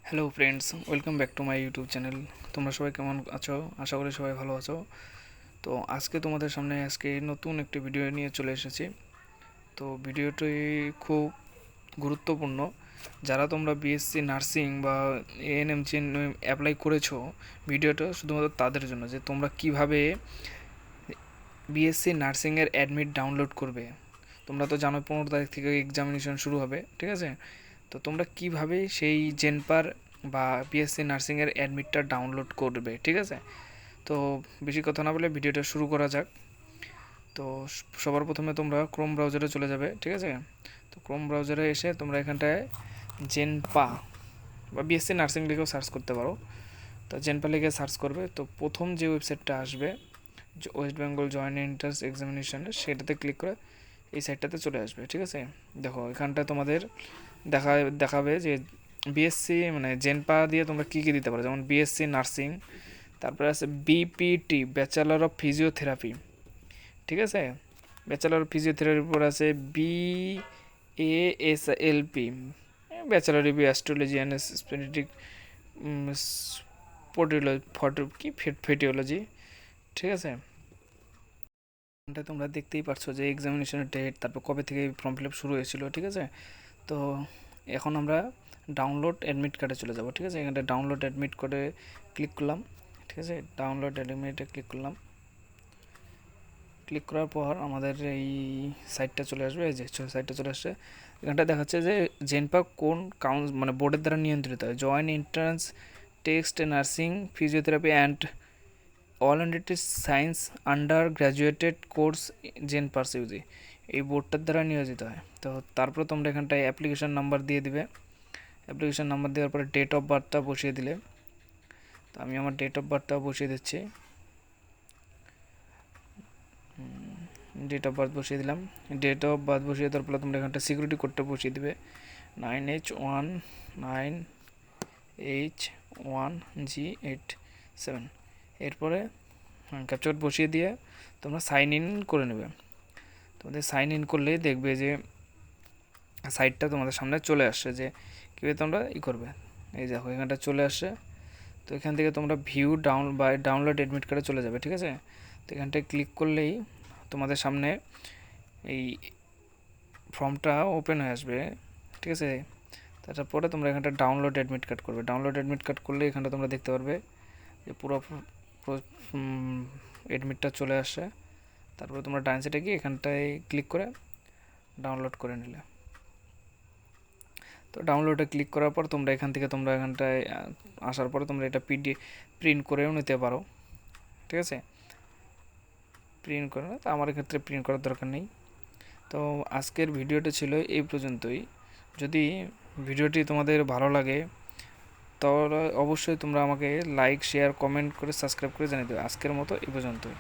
Hello friends, welcome back to my YouTube channel. তোমরা সবাই কেমন আছো? আশা করি সবাই ভালো আছো। তো আজকে তোমাদের সামনে নতুন একটি ভিডিও নিয়ে চলে এসেছি। তো ভিডিওটি খুব গুরুত্বপূর্ণ। যারা তোমরা বিএসসি নার্সিং বা এএনএমজি অ্যাপ্লাই করেছো, ভিডিওটা শুধুমাত্র তাদের জন্য যে তোমরা কিভাবে বিএসসি নার্সিংয়ের অ্যাডমিট ডাউনলোড করবে। তোমরা তো জানো 15 তারিখ থেকে এক্সামিনেশন শুরু হবে, ঠিক আছে? তো তোমরা কিভাবে সেই জেনপার বা বিএসসি নার্সিংয়ের অ্যাডমিটটা ডাউনলোড করবে, ঠিক আছে? তো বেশি কথা না বলে ভিডিওটা শুরু করা যাক। তো সবার প্রথমে তোমরা ক্রোম ব্রাউজারে চলে যাবে, ঠিক আছে? তো ক্রোম ব্রাউজারে এসে তোমরা এখানটায় জেনপা বা বিএসসি নার্সিং লিখেও সার্চ করতে পারো। তো জেনপা লিখে সার্চ করবে, তো প্রথম যে ওয়েবসাইটটা আসবে ওয়েস্ট বেঙ্গল জয়েন্ট এন্ট্রান্স এক্সামিনেশনের, সেটাতে ক্লিক করে এই সাইটটাতে চলে আসবে, ঠিক আছে? দেখো এখানটায় তোমাদের দেখাবে যে বিএসসি মানে জেনপা দিয়ে তোমরা কী কী দিতে পারো, যেমন বিএসসি নার্সিং, তারপরে আছে বিপিটি ব্যাচেলার অফ ফিজিওথেরাপি, ঠিক আছে? ব্যাচেলার অফ ফিজিওথেরাপির পর আছে বিএএসএলপি ব্যাচেলার অফ অ্যাস্ট্রোলজি অ্যান্ড স্পেনেটিক ফেটিওলজি, ঠিক আছে? এটা তোমরা দেখতেই পারছো যে এক্সামিনেশনের ডেট, তারপর কবে থেকে ফর্ম ফিল আপ শুরু হয়েছিল, ঠিক আছে? তো এখন আমরা ডাউনলোড অ্যাডমিট কার্ডে চলে যাব, ঠিক আছে? এখানটা ডাউনলোড অ্যাডমিট কার্ডে ক্লিক করলাম, ঠিক আছে? ডাউনলোড অ্যাডমিটে ক্লিক করলাম। ক্লিক করার পর আমাদের এই সাইটটা চলে আসবে, এই যে সাইটটা চলে আসছে। এখানটা দেখাচ্ছে যে জেনপা কোন মানে বোর্ডের দ্বারা নিয়ন্ত্রিত হয়, joint entrance text nursing physiotherapy and all science under graduated course JENPAS UG, এই বোর্ডটার দ্বারা নিয়োজিত হয়। তো তারপর তোমরা এখানটায় অ্যাপ্লিকেশন নাম্বার দিয়ে দিবে। অ্যাপ্লিকেশন নাম্বার দেওয়ার পরে ডেট অফ বার্থটা বসিয়ে দিলে, তো আমি আমার ডেট অফ বার্থটাও বসিয়ে দিচ্ছি। ডেট অফ বার্থ বসিয়ে দিলাম। ডেট অফ বার্থ বসিয়ে দেওয়ার পরে তোমরা এখানটা সিকিউরিটি কোডটা বসিয়ে দিবে, 9H19H1G87। এরপরে ক্যাপচা কোড বসিয়ে দিয়ে তোমরা সাইন ইন করে নেবে। তোমাদের সাইন ইন করলেই দেখবে যে সাইটটা তোমাদের সামনে চলে আসছে, যে কীভাবে তোমরা করবে। এই দেখো এখানটা চলে আসছে। তো এখান থেকে তোমরা ভিউ ডাউনলোড অ্যাডমিট কার্ডে চলে যাবে, ঠিক আছে? তো এখানটায় ক্লিক করলেই তোমাদের সামনে এই ফর্মটা ওপেন হয়ে আসবে, ঠিক আছে? তারপরে তোমরা এখানটা ডাউনলোড অ্যাডমিট কার্ড করবে। ডাউনলোড অ্যাডমিট কার্ড করলে এখানটা তোমরা দেখতে পারবে যে পুরো অ্যাডমিটটা চলে আসছে। তারপরে তোমরা ডান সাইডে গিয়ে এখানটায় ক্লিক করে ডাউনলোড করে নিলে। তো ডাউনলোডে ক্লিক করার পর তোমরা এখানটায় আসার পরে তোমরা এটা প্রিন্ট করেও নিতে পারো, ঠিক আছে? প্রিন্ট করে, তো আমার ক্ষেত্রে প্রিন্ট করার দরকার নেই। তো আজকের ভিডিওটা ছিল এই পর্যন্তই। যদি ভিডিওটি তোমাদের ভালো লাগে তাহলে অবশ্যই তোমরা আমাকে লাইক, শেয়ার, কমেন্ট করে সাবস্ক্রাইব করে জানিয়ে দেবে। আজকের মতো এই পর্যন্তই।